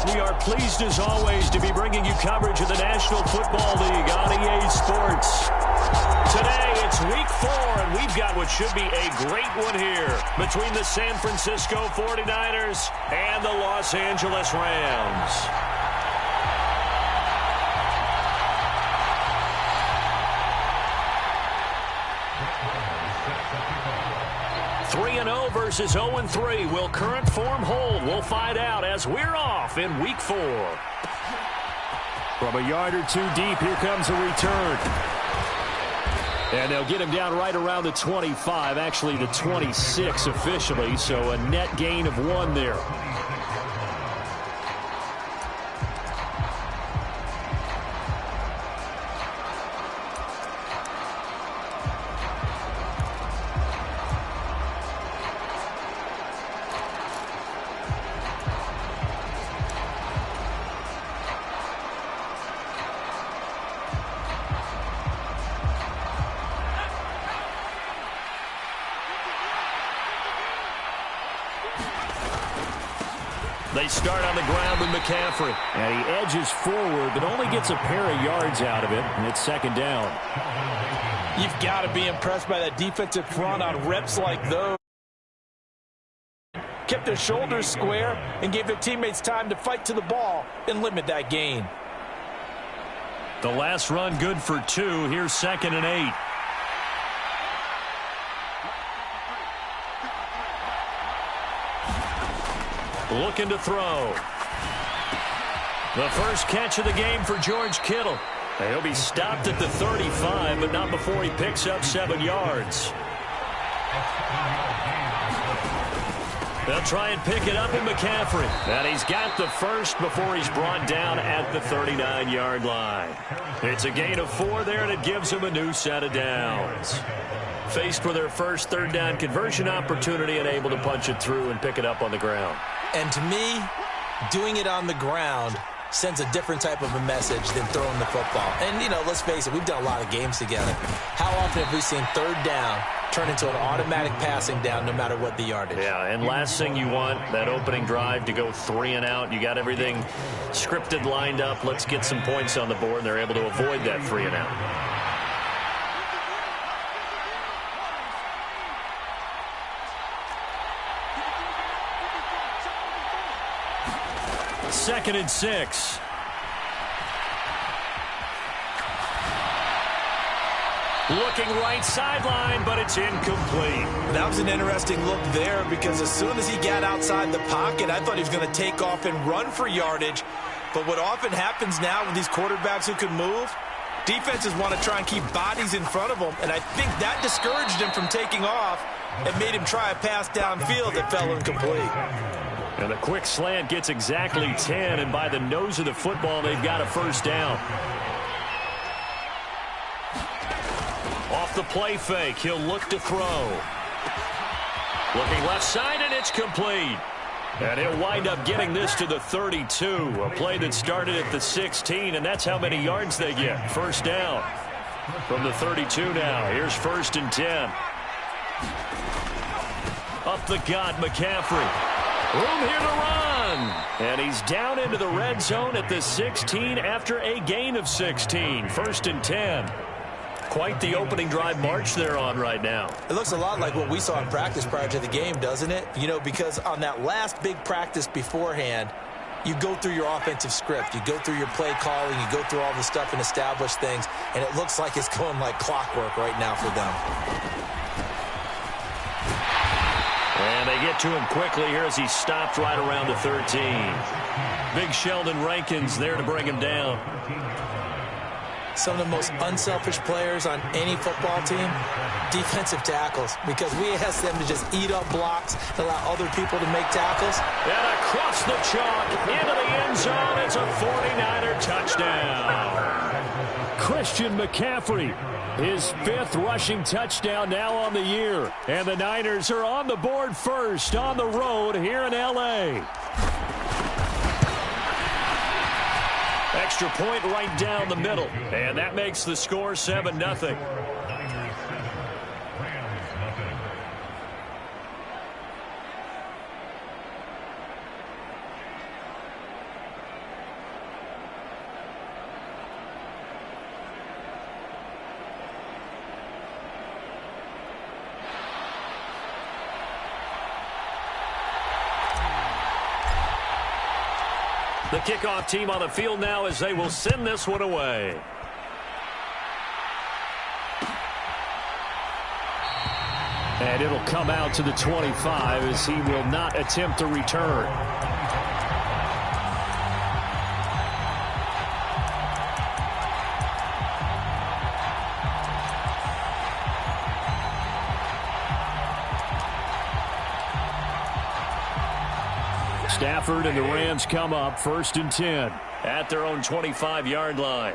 We are pleased as always to be bringing you coverage of the National Football League on EA Sports. Today it's week 4 and we've got what should be a great one here between the San Francisco 49ers and the Los Angeles Rams. 3-0 versus 0-3. Will current form hold? We'll find out as we're off in week 4. From a yard or two deep, here comes a return. And they'll get him down right around the 25, actually the 26 officially, so a net gain of 1 there. They start on the ground with McCaffrey. And he edges forward, but only gets a pair of yards out of it, and it's second down. You've got to be impressed by that defensive front on reps like those. Kept their shoulders square and gave their teammates time to fight to the ball and limit that gain. The last run good for 2. Here's 2nd and 8. Looking to throw. The first catch of the game for George Kittle. He'll be stopped at the 35, but not before he picks up 7 yards. They'll try and pick it up in McCaffrey. And he's got the first before he's brought down at the 39-yard line. It's a gain of 4 there, and it gives him a new set of downs. Faced with their first 3rd down conversion opportunity and able to punch it through and pick it up on the ground. And to me, doing it on the ground sends a different type of a message than throwing the football. And, you know, let's face it, we've done a lot of games together. How often have we seen 3rd down turn into an automatic passing down no matter what the yardage? Yeah, and last thing you want, that opening drive to go 3 and out. You got everything scripted, lined up. Let's get some points on the board, and they're able to avoid that 3 and out. Second and 6. Looking right sideline, but it's incomplete. That was an interesting look there because as soon as he got outside the pocket, I thought he was going to take off and run for yardage. But what often happens now with these quarterbacks who can move, defenses want to try and keep bodies in front of them, and I think that discouraged him from taking off and made him try a pass downfield that fell incomplete. And a quick slant gets exactly 10, and by the nose of the football, they've got a first down. Off the play fake, he'll look to throw. Looking left side, and it's complete. And he'll wind up getting this to the 32, a play that started at the 16, and that's how many yards they get. First down from the 32 now. Here's 1st and 10. Up the gut, McCaffrey. Room here to run. And he's down into the red zone at the 16 after a gain of 16. 1st and 10. Quite the opening drive march they're on right now. It looks a lot like what we saw in practice prior to the game, doesn't it? You know, because on that last big practice beforehand, you go through your offensive script. You go through your play calling. You go through all the stuff and establish things. And it looks like it's going like clockwork right now for them. And they get to him quickly here as he stopped right around the 13. Big Sheldon Rankins there to bring him down. Some of the most unselfish players on any football team, defensive tackles, because we ask them to just eat up blocks and allow other people to make tackles. And across the chalk into the end zone, it's a 49er touchdown. Christian McCaffrey, his 5th rushing touchdown now on the year. And the Niners are on the board first on the road here in L.A. Extra point right down the middle. And that makes the score 7-0. The kickoff team on the field now as they will send this one away. And it'll come out to the 25 as he will not attempt to return. Stafford and the Rams come up 1st and 10 at their own 25-yard line.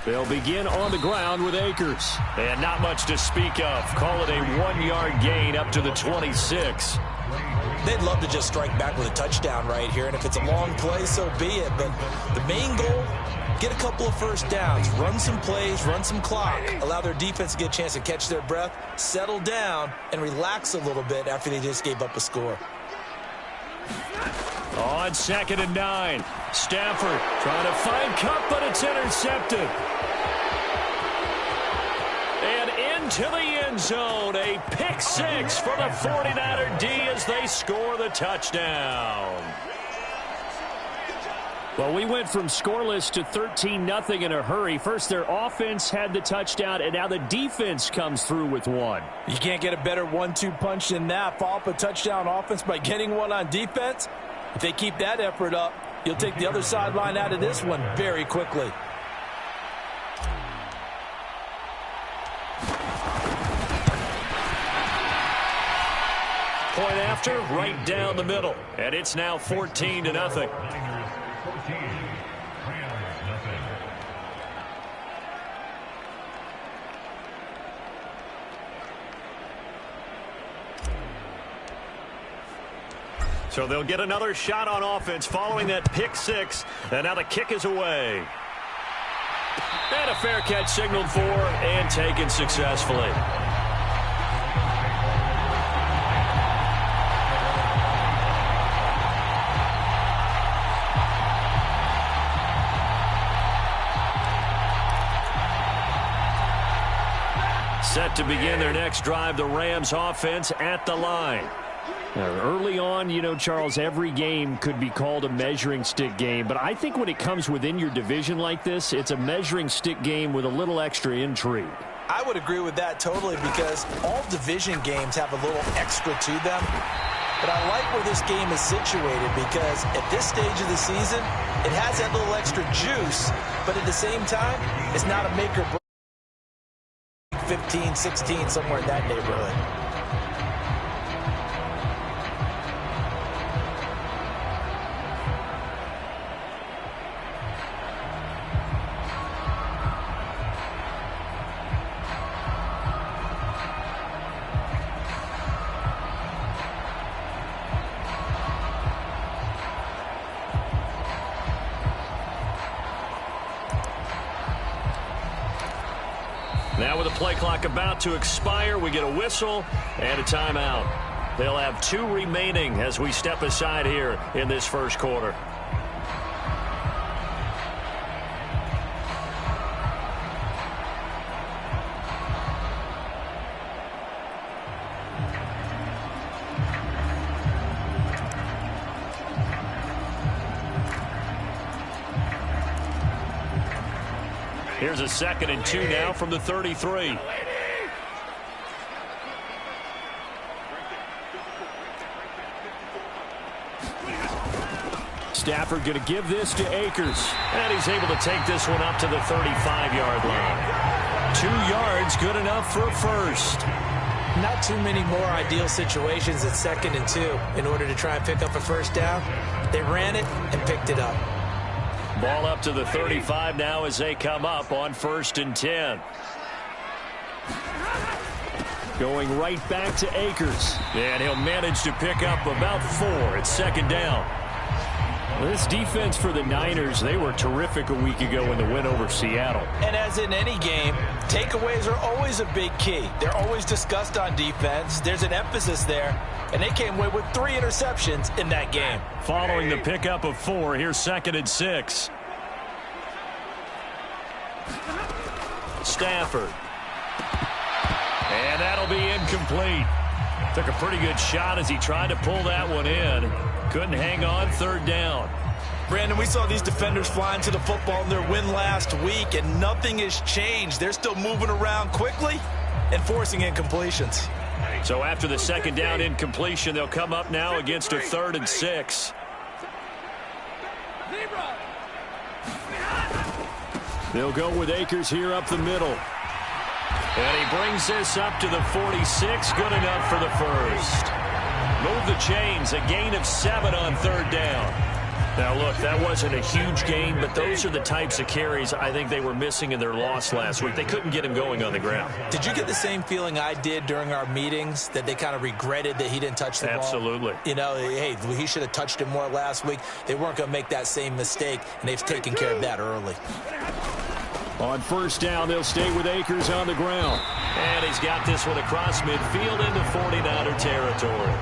They'll begin on the ground with Akers. And not much to speak of. Call it a 1-yard gain up to the 26. They'd love to just strike back with a touchdown right here, and if it's a long play, so be it. But the main goal, get a couple of first downs, run some plays, run some clock, allow their defense to get a chance to catch their breath, settle down, and relax a little bit after they just gave up a score. On 2nd and 9, Stafford trying to find Kupp, but it's intercepted. And into the end zone, a pick six for the 49er D as they score the touchdown. Well, we went from scoreless to 13-0 in a hurry. First, their offense had the touchdown, and now the defense comes through with one. You can't get a better 1-2 punch than that. Follow up a touchdown offense by getting one on defense. If they keep that effort up, you'll take the other sideline out of this one very quickly. Point after, right down the middle. And it's now 14-0. So they'll get another shot on offense following that pick six. And now the kick is away. And a fair catch signaled for and taken successfully. Set to begin their next drive, the Rams offense at the line. Early on, you know, Charles, every game could be called a measuring stick game. But I think when it comes within your division like this, it's a measuring stick game with a little extra intrigue. I would agree with that totally because all division games have a little extra to them. But I like where this game is situated because at this stage of the season, it has that little extra juice. But at the same time, it's not a make or break. 15, 16, somewhere in that neighborhood. Now with the play clock about to expire, we get a whistle and a timeout. They'll have 2 remaining as we step aside here in this first quarter. Here's a 2nd and 2 now from the 33. Stafford going to give this to Akers. And he's able to take this one up to the 35-yard line. 2 yards, good enough for a first. Not too many more ideal situations at 2nd and 2 in order to try and pick up a first down. They ran it and picked it up. Ball up to the 35 now as they come up on 1st and 10. Going right back to Akers. And he'll manage to pick up about 4. It's 2nd down. This defense for the Niners, they were terrific a week ago in the win over Seattle. And as in any game, takeaways are always a big key. They're always discussed on defense. There's an emphasis there. And they came away with 3 interceptions in that game. Following the pickup of 4, here's 2nd and 6. Stafford. And that'll be incomplete. Took a pretty good shot as he tried to pull that one in. Couldn't hang on, third down. Brandon, we saw these defenders flying to the football in their win last week, and nothing has changed. They're still moving around quickly and forcing incompletions. So after the second down incompletion, they'll come up now against a 3rd and 6. They'll go with Akers here up the middle. And he brings this up to the 46. Good enough for the first. Move the chains. A gain of 7 on 3rd down. Now, look, that wasn't a huge gain, but those are the types of carries I think they were missing in their loss last week. They couldn't get him going on the ground. Did you get the same feeling I did during our meetings, that they kind of regretted that he didn't touch the ball? Absolutely. You know, hey, he should have touched it more last week. They weren't going to make that same mistake, and they've taken care of that early. On first down, they'll stay with Akers on the ground. And he's got this one across midfield into 49er territory.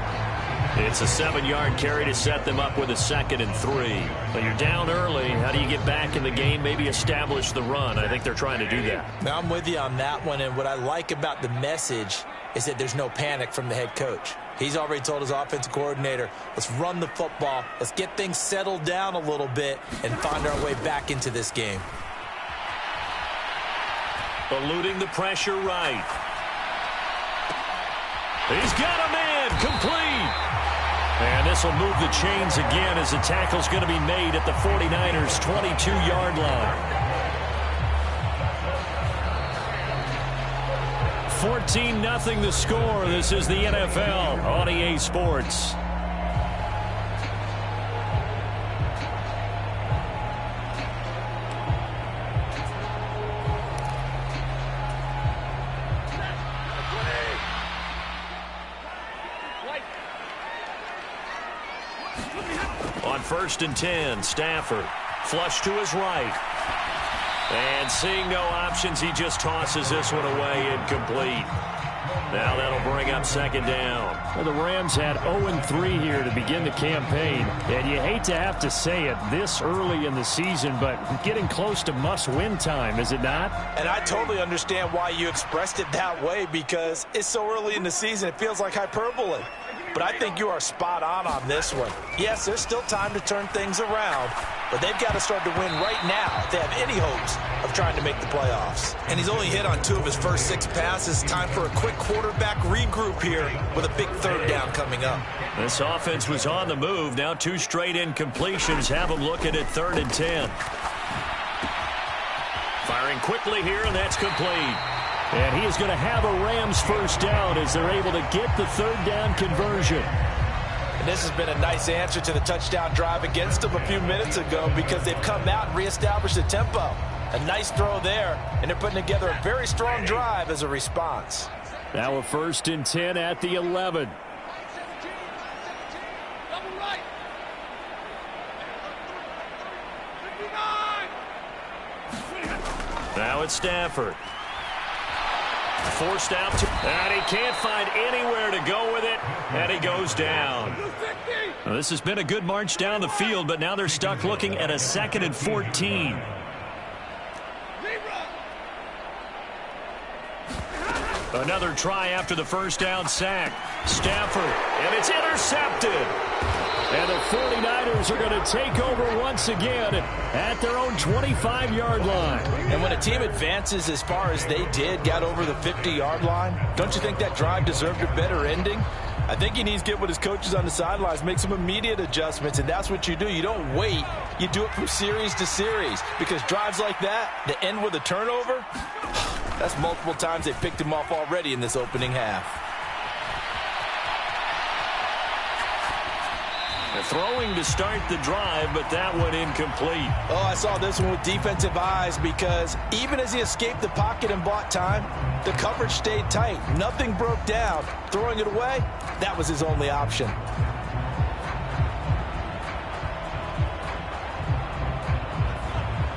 It's a 7-yard carry to set them up with a 2nd and 3. But you're down early. How do you get back in the game, maybe establish the run? I think they're trying to do that. Now, I'm with you on that one, and what I like about the message is that there's no panic from the head coach. He's already told his offensive coordinator, let's run the football, let's get things settled down a little bit and find our way back into this game. Eluding the pressure right. He's got a man complete. And this will move the chains again as the tackle's going to be made at the 49ers' 22-yard line. 14-0 the score. This is the NFL on EA Sports. On 1st and 10, Stafford flush to his right. And seeing no options, he just tosses this one away, incomplete. Now that'll bring up 2nd down. Well, the Rams had 0-3 here to begin the campaign. And you hate to have to say it this early in the season, but getting close to must-win time, is it not? And I totally understand why you expressed it that way, because it's so early in the season, it feels like hyperbole. But I think you are spot on this one. Yes, there's still time to turn things around, but they've got to start to win right now if they have any hopes of trying to make the playoffs. And he's only hit on 2 of his first 6 passes. Time for a quick quarterback regroup here with a big 3rd down coming up. This offense was on the move. Now 2 straight incompletions have them looking at 3rd and 10. Firing quickly here, and that's complete. And he is going to have a Rams first down as they're able to get the 3rd down conversion. And this has been a nice answer to the touchdown drive against them a few minutes ago, because they've come out and reestablished the tempo. A nice throw there, and they're putting together a very strong drive as a response. Now a 1st and 10 at the 11. Now it's Stafford. Forced out to, and he can't find anywhere to go with it, and he goes down. Now, this has been a good march down the field, but now they're stuck looking at a 2nd and 14. Another try after the first down sack. Stafford, and it's intercepted. And the 49ers are going to take over once again at their own 25-yard line. And when a team advances as far as they did, got over the 50-yard line, don't you think that drive deserved a better ending? I think he needs to get with his coaches on the sidelines, make some immediate adjustments, and that's what you do. You don't wait. You do it from series to series, because drives like that that end with a turnover, that's multiple times they picked him off already in this opening half. Throwing to start the drive, but that one incomplete. Oh, I saw this one with defensive eyes, because even as he escaped the pocket and bought time, the coverage stayed tight. Nothing broke down. Throwing it away, that was his only option.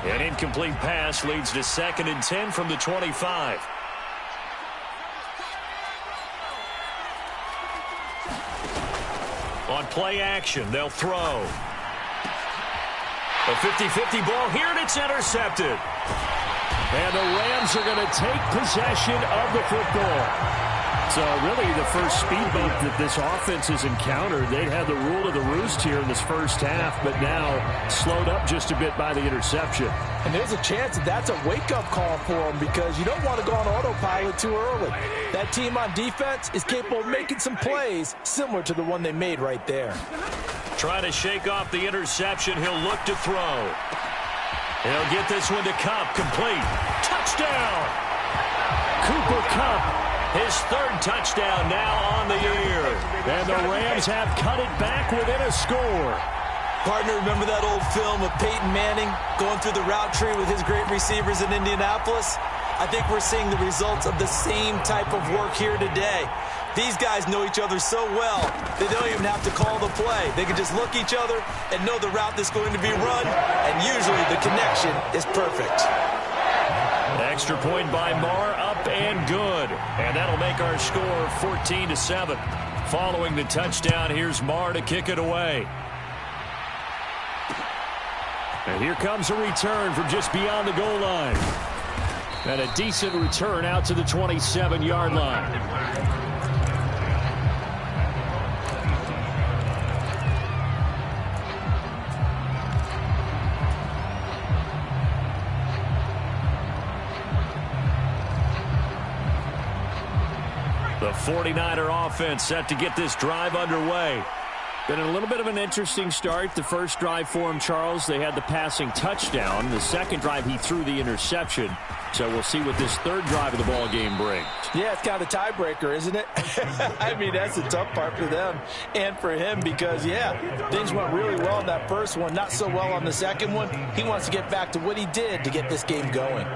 An incomplete pass leads to 2nd and 10 from the 25. On play action, they'll throw. A 50-50 ball here, and it's intercepted. And the Rams are going to take possession of the football. So really the first speed bump that this offense has encountered, they'd had the rule of the roost here in this first half, but now slowed up just a bit by the interception. And there's a chance that that's a wake-up call for them because you don't want to go on autopilot too early. That team on defense is capable of making some plays similar to the one they made right there. Trying to shake off the interception. He'll look to throw. He'll get this one to Kupp. Complete. Touchdown! Cooper Kupp, his third touchdown now on the year. And the Rams have cut it back within a score. Partner, remember that old film of Peyton Manning going through the route tree with his great receivers in Indianapolis? I think we're seeing the results of the same type of work here today. These guys know each other so well, they don't even have to call the play. They can just look each other and know the route that's going to be run, and usually the connection is perfect. Extra point by Marr, up and good. And that'll make our score 14-7. Following the touchdown, here's Marr to kick it away. And here comes a return from just beyond the goal line. And a decent return out to the 27-yard line. The 49er offense set to get this drive underway. Been a little bit of an interesting start. The first drive for him, Charles, they had the passing touchdown. The second drive, he threw the interception. So we'll see what this third drive of the ball game brings. Yeah, it's kind of a tiebreaker, isn't it? I mean, that's the tough part for them and for him because, yeah, things went really well in that first one, not so well on the second one. He wants to get back to what he did to get this game going.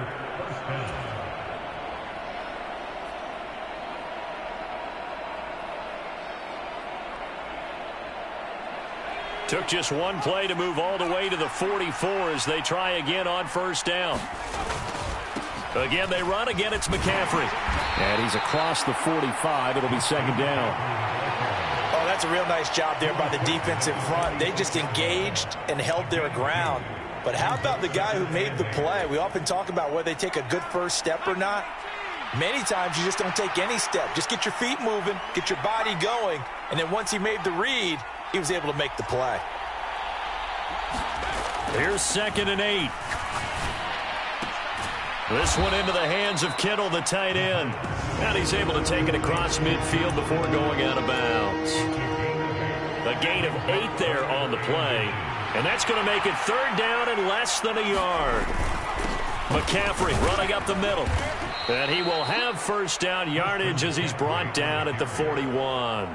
Took just one play to move all the way to the 44 as they try again on first down. Again, they run. Again, it's McCaffrey. And he's across the 45. It'll be second down. Oh, that's a real nice job there by the defense in front. They just engaged and held their ground. But how about the guy who made the play? We often talk about whether they take a good first step or not. Many times you just don't take any step. Just get your feet moving, get your body going, and then once he made the read, he was able to make the play. Here's 2nd and 8. This one into the hands of Kittle, the tight end. And he's able to take it across midfield before going out of bounds. A gain of 8 there on the play. And that's going to make it third down and less than a yard. McCaffrey running up the middle. And he will have first down yardage as he's brought down at the 41.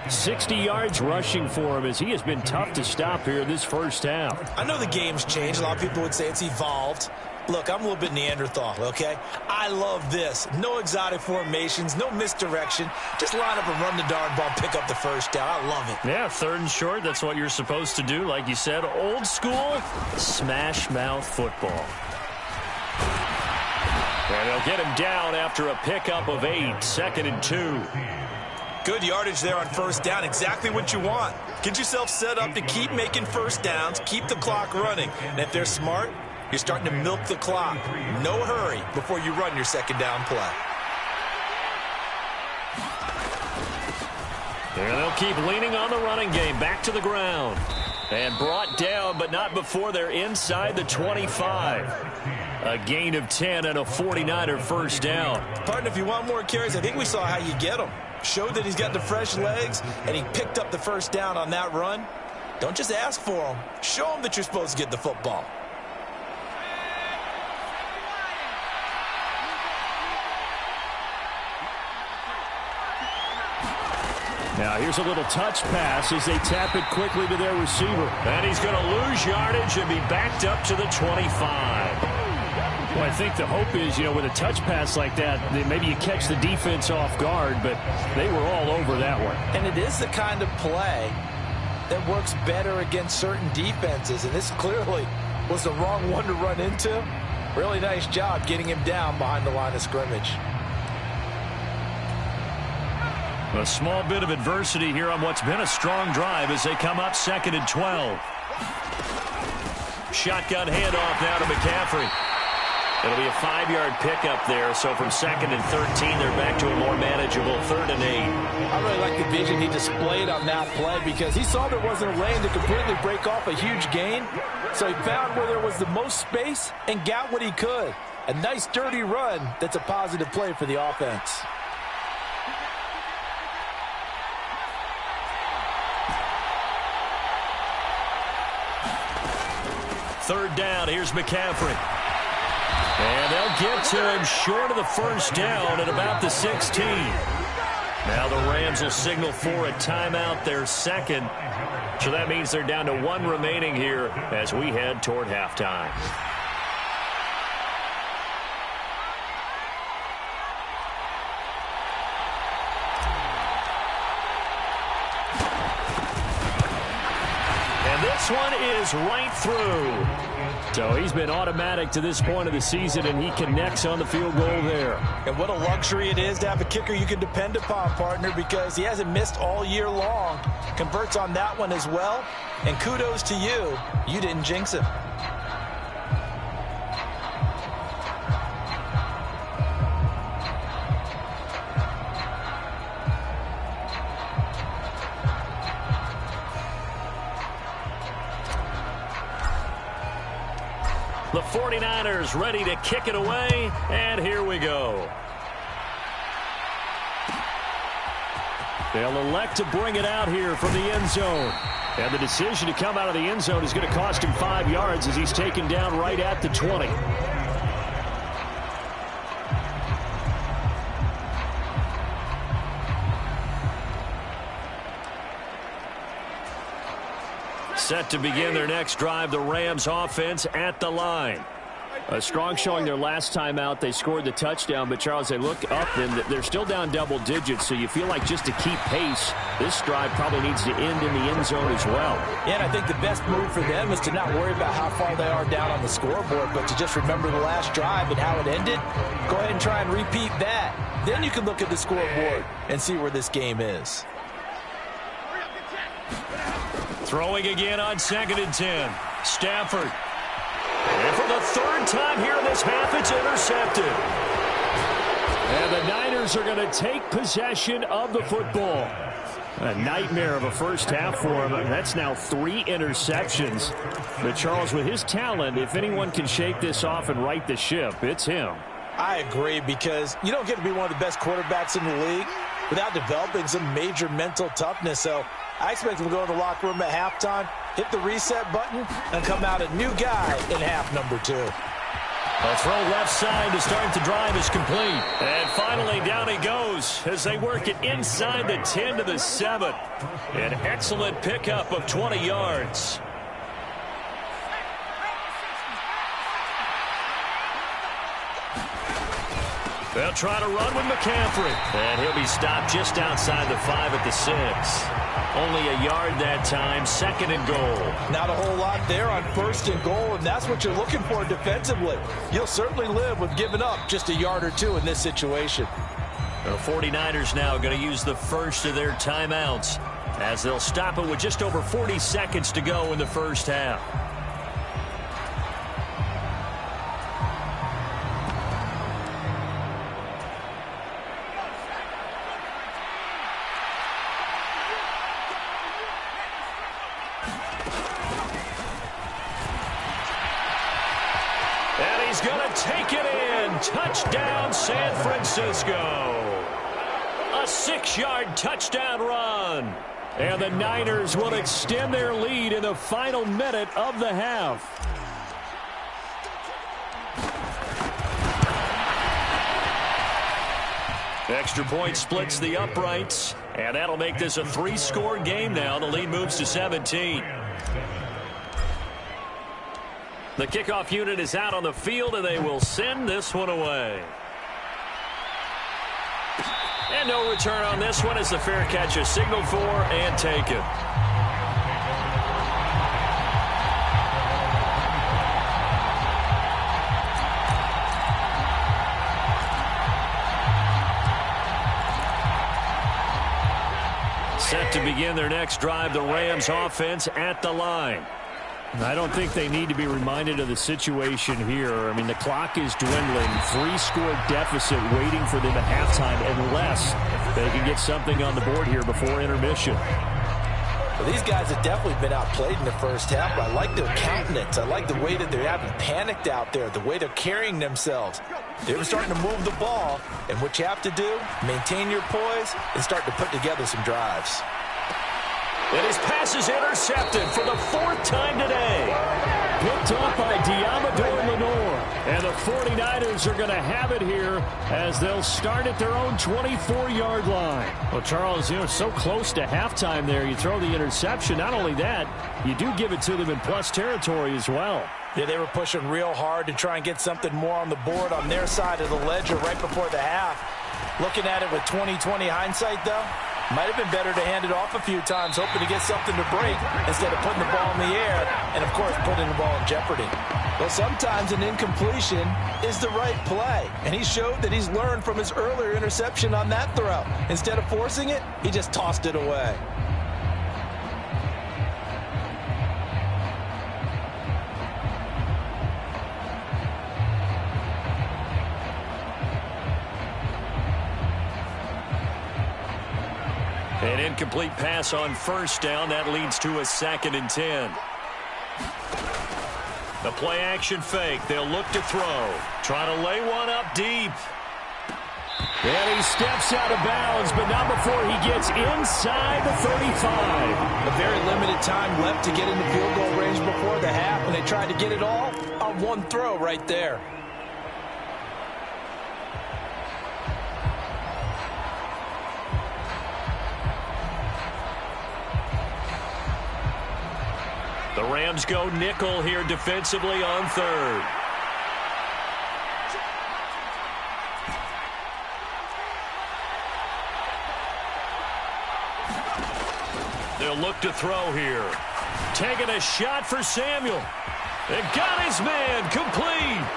60 yards rushing for him as he has been tough to stop here this first half. I know the game's changed. A lot of people would say it's evolved. Look, I'm a little bit Neanderthal, okay? I love this. No exotic formations, no misdirection. Just line up and run the darn ball, pick up the first down. I love it. Yeah, 3rd and short, that's what you're supposed to do. Like you said, old school, smash mouth football. And they'll get him down after a pickup of 8, 2nd and 2. Good yardage there on first down, exactly what you want. Get yourself set up to keep making first downs, keep the clock running. And if they're smart, you're starting to milk the clock. No hurry before you run your second down play. And they'll keep leaning on the running game, back to the ground. And brought down, but not before they're inside the 25. A gain of 10 and a 49er first down. Partner, if you want more carries, I think we saw how you get them. Showed that he's got the fresh legs, and he picked up the first down on that run. Don't just ask for them. Show them that you're supposed to get the football. Now here's a little touch pass as they tap it quickly to their receiver. And he's going to lose yardage and be backed up to the 25. Well, I think the hope is, with a touch pass like that, maybe you catch the defense off guard, but they were all over that one. And it is the kind of play that works better against certain defenses, and this clearly was the wrong one to run into. Really nice job getting him down behind the line of scrimmage. A small bit of adversity here on what's been a strong drive as they come up 2nd and 12. Shotgun handoff now to McCaffrey. It'll be a 5-yard pickup there, so from 2nd and 13, they're back to a more managed manageable 3rd and 8. I really like the vision he displayed on that play because he saw there wasn't a lane to completely break off a huge gain. So he found where there was the most space and got what he could. A nice, dirty run that's a positive play for the offense. Third down, here's McCaffrey. And they'll get to him short of the first down at about the 16. Now the Rams will signal for a timeout, their second. So that means they're down to 1 remaining here as we head toward halftime. And this one is right through. So he's been automatic to this point of the season, and he connects on the field goal there. And what a luxury it is to have a kicker you can depend upon, partner, because he hasn't missed all year long. Converts on that one as well. And kudos to you. You didn't jinx him. The 49ers ready to kick it away, and here we go. They'll elect to bring it out here from the end zone. And the decision to come out of the end zone is going to cost him 5 yards as he's taken down right at the 20. Set to begin their next drive, the Rams offense at the line. A strong showing their last time out. They scored the touchdown, but Charles, they look up and they're still down double digits, so you feel like just to keep pace, this drive probably needs to end in the end zone as well. Yeah, and I think the best move for them is to not worry about how far they are down on the scoreboard, but to just remember the last drive and how it ended. Go ahead and try and repeat that. Then you can look at the scoreboard and see where this game is. Throwing again on 2nd and 10. Stafford. And for the 3rd time here in this half, it's intercepted. And the Niners are going to take possession of the football. A nightmare of a first half for him. That's now 3 interceptions. But Charles, with his talent, if anyone can shake this off and right the ship, it's him. I agree, because you don't get to be one of the best quarterbacks in the league without developing some major mental toughness. So I expect him to go in the locker room at halftime, hit the reset button, and come out a new guy in half number 2. A throw left side to start the drive is complete. And finally down he goes as they work it inside the 10 to the 7. An excellent pickup of 20 yards. They'll try to run with McCaffrey. And he'll be stopped just outside the 5 at the 6. Only a yard that time, 2nd and goal. Not a whole lot there on 1st and goal, and that's what you're looking for defensively. You'll certainly live with giving up just a yard or 2 in this situation. The 49ers now going to use the first of their timeouts as they'll stop it with just over 40 seconds to go in the first half. Take it in. Touchdown, San Francisco. A 6-yard touchdown run. And the Niners will extend their lead in the final minute of the half. Extra point splits the uprights. And that'll make this a 3-score game now. The lead moves to 17. The kickoff unit is out on the field, and they will send this one away. And no return on this one as the fair catch is signaled for and taken. Set to begin their next drive, the Rams offense at the line. I don't think they need to be reminded of the situation here. I mean, the clock is dwindling. 3-score deficit waiting for them at halftime unless They can get something on the board here before intermission. Well, these guys have definitely been outplayed in the first half, but I like their countenance. I like the way that they're having panicked out there, the way they're carrying themselves. They're starting to move the ball, and what you have to do, maintain your poise and start to put together some drives. And his pass is intercepted for the 4th time today. Picked up by Diamador Lenore. And the 49ers are going to have it here as they'll start at their own 24-yard line. Well, Charles, so close to halftime there. You throw the interception. Not only that, you do give it to them in plus territory as well. Yeah, they were pushing real hard to try and get something more on the board on their side of the ledger right before the half. Looking at it with 20/20 hindsight, though, might have been better to hand it off a few times, hoping to get something to break instead of putting the ball in the air and, of course, putting the ball in jeopardy. Well, sometimes an incompletion is the right play, and he showed that he's learned from his earlier interception on that throw. Instead of forcing it, he just tossed it away. An incomplete pass on first down. That leads to a 2nd and 10. The play action fake. They'll look to throw. Trying to lay one up deep. And he steps out of bounds, but not before he gets inside the 35. A very limited time left to get into field goal range before the half, and they tried to get it all on one throw right there. The Rams go nickel here defensively on 3rd. They'll look to throw here. Taking a shot for Samuel. They got his man complete.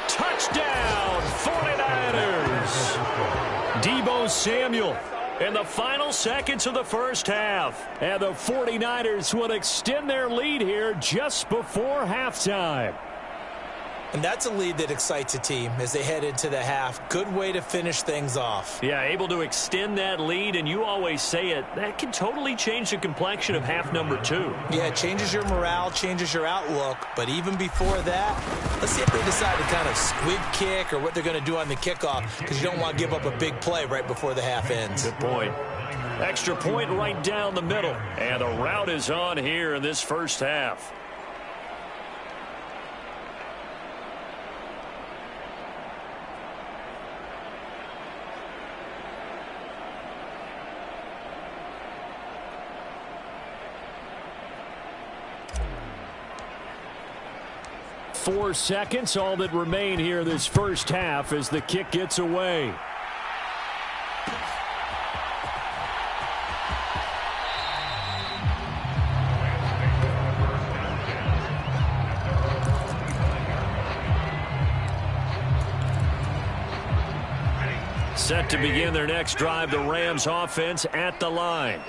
Touchdown, 49ers. Deebo Samuel. In the final seconds of the first half. And the 49ers will extend their lead here just before halftime. And that's a lead that excites a team as they head into the half. Good way to finish things off. Yeah, able to extend that lead, and you always say it, that can totally change the complexion of half number 2. Yeah, it changes your morale, changes your outlook. But even before that, let's see if they decide to kind of squib kick or what they're going to do on the kickoff, because you don't want to give up a big play right before the half ends. Good point. Extra point right down the middle. And the route is on here in this first half. Four seconds, all that remain here this first half as the kick gets away. Set to begin their next drive, the Rams offense at the line.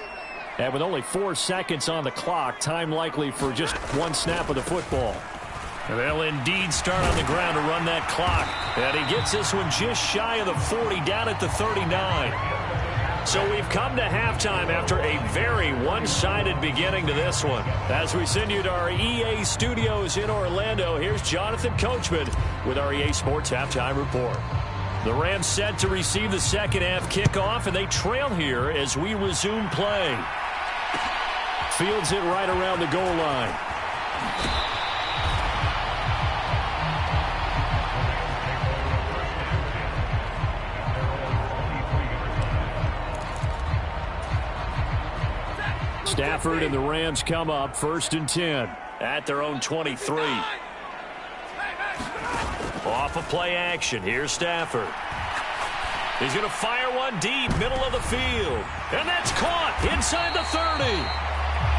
And with only 4 seconds on the clock, time likely for just one snap of the football. They'll indeed start on the ground to run that clock. And he gets this one just shy of the 40, down at the 39. So we've come to halftime after a very one-sided beginning to this one. As we send you to our EA studios in Orlando, here's Jonathan Coachman with our EA Sports Halftime Report. The Rams set to receive the second half kickoff, and they trail here as we resume play. Fields it right around the goal line. Stafford and the Rams come up 1st and 10 at their own 23. Off of play action. Here's Stafford. He's going to fire one deep, middle of the field. And that's caught inside the 30.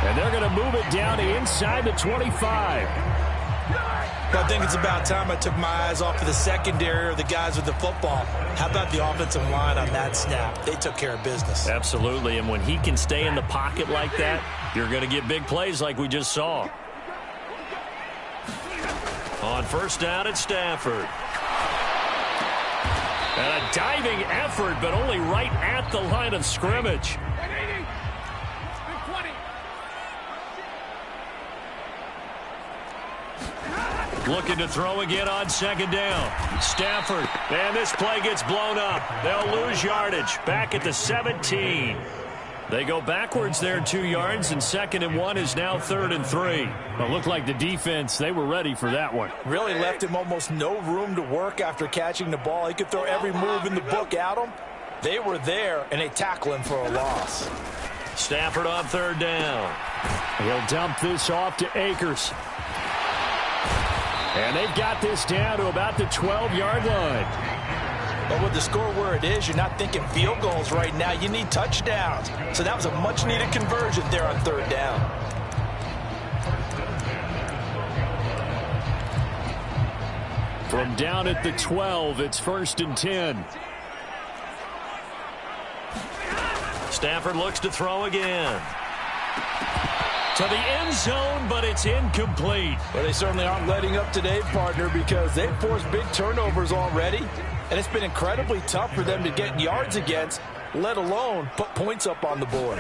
And they're going to move it down to inside the 25. I think it's about time I took my eyes off of the secondary or the guys with the football. How about the offensive line on that snap? They took care of business. Absolutely, and when he can stay in the pocket like that, you're going to get big plays like we just saw. On first down, it's Stafford. And a diving effort, but only right at the line of scrimmage. Looking to throw again on second down. Stafford, and this play gets blown up. They'll lose yardage. Back at the 17. They go backwards there 2 yards, and 2nd and 1 is now 3rd and 3. It looked like the defense, they were ready for that one. Really left him almost no room to work after catching the ball. He could throw every move in the book at him. They were there, and they tackle him for a loss. Stafford on 3rd down. He'll dump this off to Akers. And they've got this down to about the 12-yard line. But with the score where it is, you're not thinking field goals right now. You need touchdowns. So that was a much-needed conversion there on 3rd down. From down at the 12, it's 1st and 10. Stafford looks to throw again. To the end zone, but it's incomplete. Well, they certainly aren't letting up today, partner, because they've forced big turnovers already. And it's been incredibly tough for them to get yards against, let alone put points up on the board.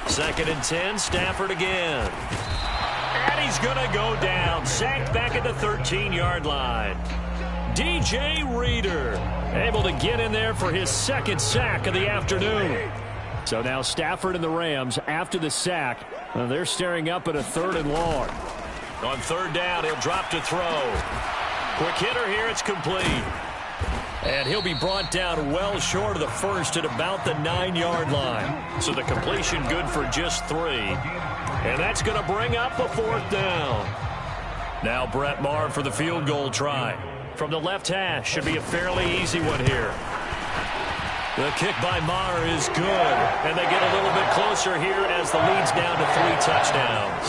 2nd and 10, Stafford again. And he's going to go down. Sacked back at the 13-yard line. DJ Reader able to get in there for his 2nd sack of the afternoon. So now Stafford and the Rams, after the sack, they're staring up at a 3rd and long. On 3rd down, he'll drop to throw. Quick hitter here, it's complete. And he'll be brought down well short of the 1st at about the 9-yard line. So the completion good for just 3. And that's going to bring up a 4th down. Now Brett Maher for the field goal try. From the left hash, should be a fairly easy one here. The kick by Maher is good, and they get a little bit closer here as the lead's down to 3 touchdowns.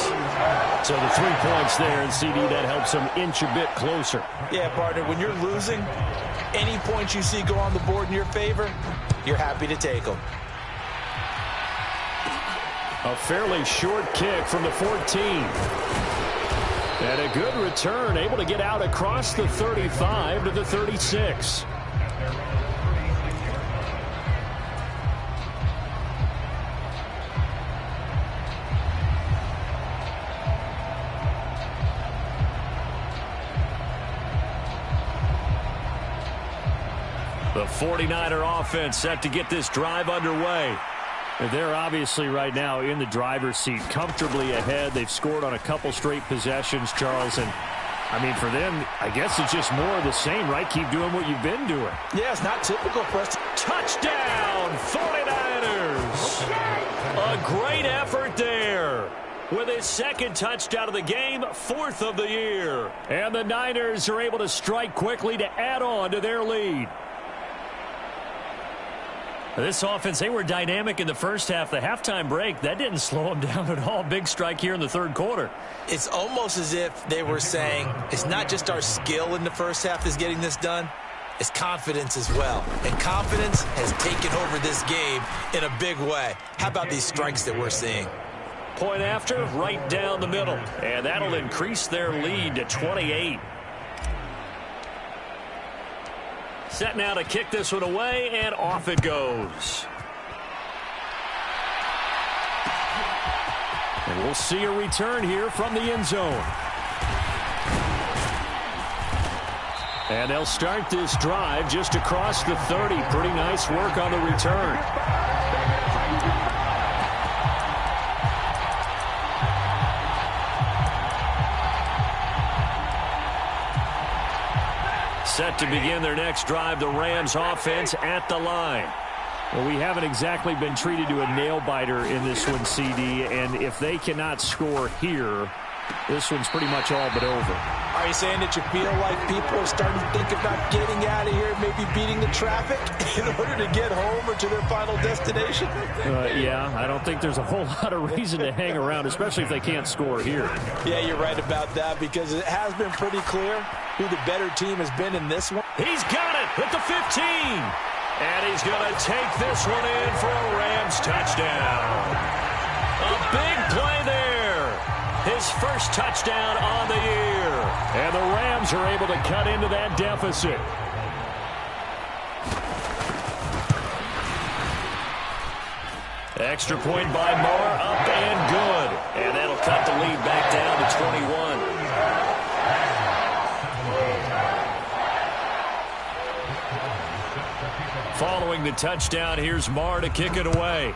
So the 3 points there, and CD, that helps them inch a bit closer. Yeah, partner, when you're losing, any points you see go on the board in your favor, you're happy to take them. A fairly short kick from the 14. And a good return, able to get out across the 35 to the 36. The 49er offense set to get this drive underway. They're obviously right now in the driver's seat, comfortably ahead. They've scored on a couple straight possessions, Charles. And, I mean, for them, I guess it's just more of the same, right? Keep doing what you've been doing. Yeah, it's not typical for us. Touchdown, 49ers! A great effort there. With his 2nd touchdown of the game, 4th of the year. And the Niners are able to strike quickly to add on to their lead. This offense, they were dynamic in the first half. The halftime break, that didn't slow them down at all. Big strike here in the 3rd quarter. It's almost as if they were saying, it's not just our skill in the first half that's getting this done, it's confidence as well. And confidence has taken over this game in a big way. How about these strikes that we're seeing? Point after, right down the middle. And that'll increase their lead to 28. Set now to kick this one away, and off it goes. And we'll see a return here from the end zone. And they'll start this drive just across the 30. Pretty nice work on the return. Set to begin their next drive, the Rams offense at the line. Well, we haven't exactly been treated to a nail-biter in this one, CD, and if they cannot score here, this one's pretty much all but over. Are you saying that you feel like people are starting to think about getting out of here, maybe beating the traffic in order to get home or to their final destination? Yeah, I don't think there's a whole lot of reason to hang around, especially if they can't score here. Yeah, you're right about that, because it has been pretty clear who the better team has been in this one. He's got it at the 15. And he's going to take this one in for a Rams touchdown. A big play there. His first touchdown on the year. And the Rams are able to cut into that deficit. Extra point by Marr, up and good. And that'll cut the lead back down to 21. Following the touchdown, here's Marr to kick it away.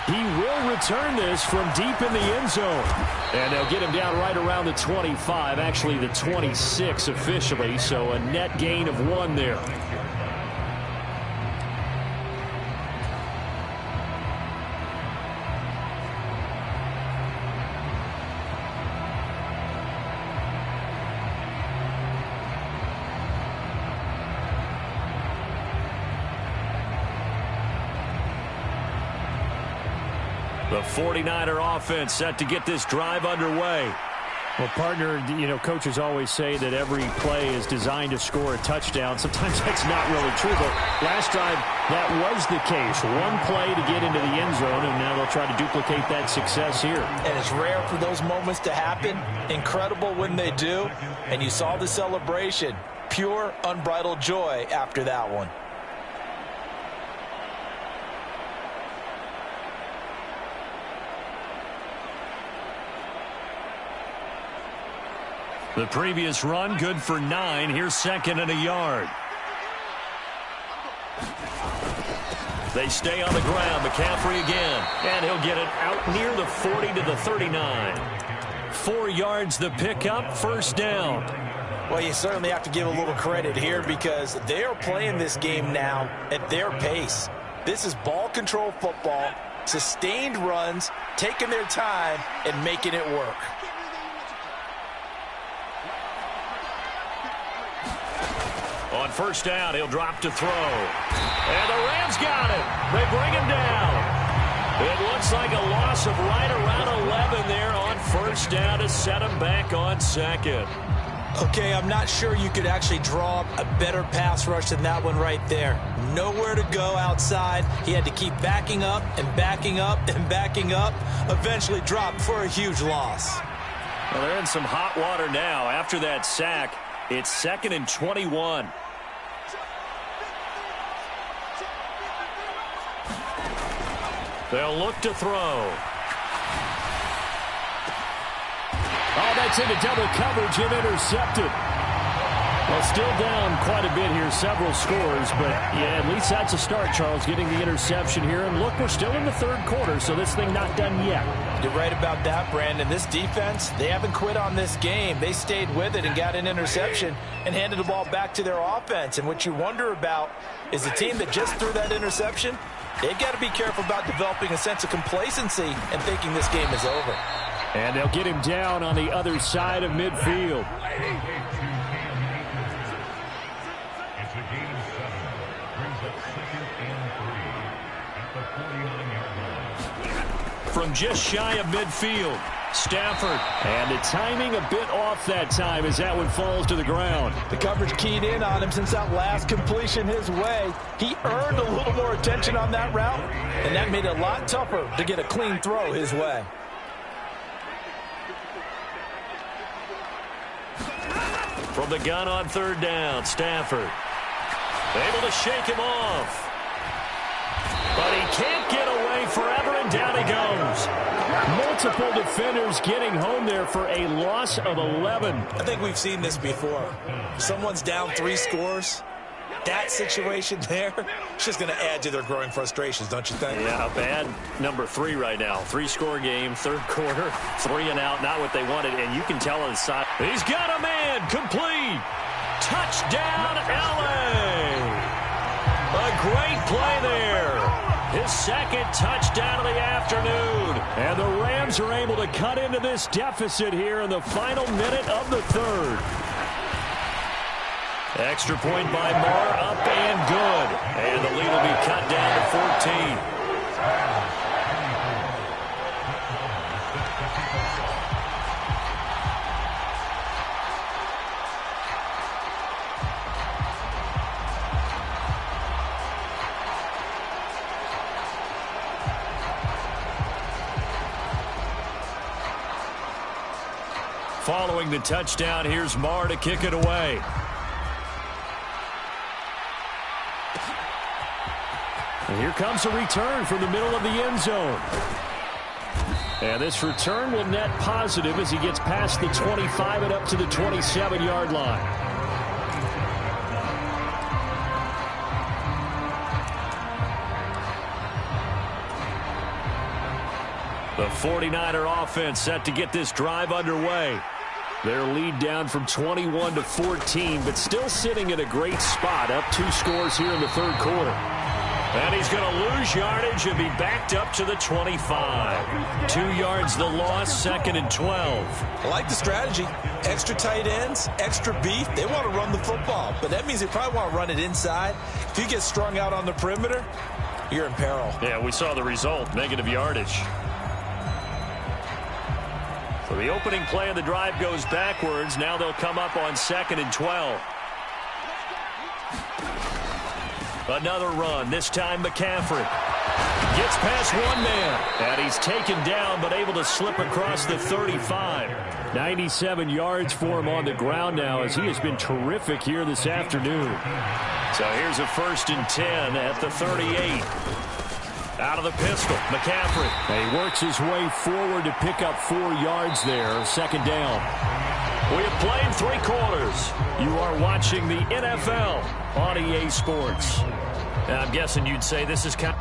He will return this from deep in the end zone. And they'll get him down right around the 25, actually the 26 officially, so a net gain of 1 there. The 49er offense set to get this drive underway. Well, partner, coaches always say that every play is designed to score a touchdown. Sometimes that's not really true, but last drive, that was the case. One play to get into the end zone, and now they'll try to duplicate that success here. And it's rare for those moments to happen. Incredible when they do. And you saw the celebration. Pure, unbridled joy after that one. The previous run, good for 9. Here's 2nd and a yard. They stay on the ground. McCaffrey again. And he'll get it out near the 40 to the 39. 4 yards the pickup, first down. Well, you certainly have to give a little credit here because they are playing this game now at their pace. This is ball control football, sustained runs, taking their time and making it work. On first down, he'll drop to throw. And the Rams got it. They bring him down. It looks like a loss of right around 11 there on first down to set him back on 2nd. Okay, I'm not sure you could actually draw a better pass rush than that one right there. Nowhere to go outside. He had to keep backing up and backing up and backing up. Eventually dropped for a huge loss. Well, they're in some hot water now. After that sack, it's 2nd and 21. They'll look to throw. Oh, that's into double coverage and intercepted. Well, still down quite a bit here, several scores, but yeah, at least that's a start, Charles, getting the interception here. And look, we're still in the 3rd quarter, so this thing not done yet. You're right about that, Brandon. This defense, they haven't quit on this game. They stayed with it and got an interception and handed the ball back to their offense. And what you wonder about is the team that just threw that interception, they've got to be careful about developing a sense of complacency and thinking this game is over. And they'll get him down on the other side of midfield. From just shy of midfield, Stafford. And the timing a bit off that time as that one falls to the ground. The coverage keyed in on him since that last completion his way. He earned a little more attention on that route, and that made it a lot tougher to get a clean throw his way. From the gun on 3rd down, Stafford. Able to shake him off. But he can't get away forever, and down he goes. Multiple defenders getting home there for a loss of 11. I think we've seen this before. Someone's down 3 scores. That situation there, it's just going to add to their growing frustrations, don't you think? Yeah, bad number 3 right now. 3-score game, 3rd quarter, 3 and out, not what they wanted. And you can tell on the side. He's got a man, complete. Touchdown, LA. A great play there. His 2nd touchdown of the afternoon. And the Rams are able to cut into this deficit here in the final minute of the 3rd. Extra point by Marr, up and good. And the lead will be cut down to 14. Following the touchdown, here's Marr to kick it away. And here comes a return from the middle of the end zone. And this return will net positive as he gets past the 25 and up to the 27-yard line. The 49er offense set to get this drive underway. Their lead down from 21 to 14, but still sitting in a great spot, up 2 scores here in the third quarter. And he's going to lose yardage and be backed up to the 25. 2 yards the loss, 2nd and 12. I like the strategy. Extra tight ends, extra beef. They want to run the football, but that means they probably want to run it inside. If you get strung out on the perimeter, you're in peril. Yeah, we saw the result, negative yardage. So the opening play of the drive goes backwards. Now they'll come up on 2nd and 12. Another run, this time McCaffrey. Gets past one man, and he's taken down but able to slip across the 35. 97 yards for him on the ground now as he has been terrific here this afternoon. So here's a 1st and 10 at the 38. Out of the pistol, McCaffrey. And he works his way forward to pick up 4 yards there, 2nd down. We have played 3 quarters. You are watching the NFL on EA Sports. I'm guessing you'd say this is kind of...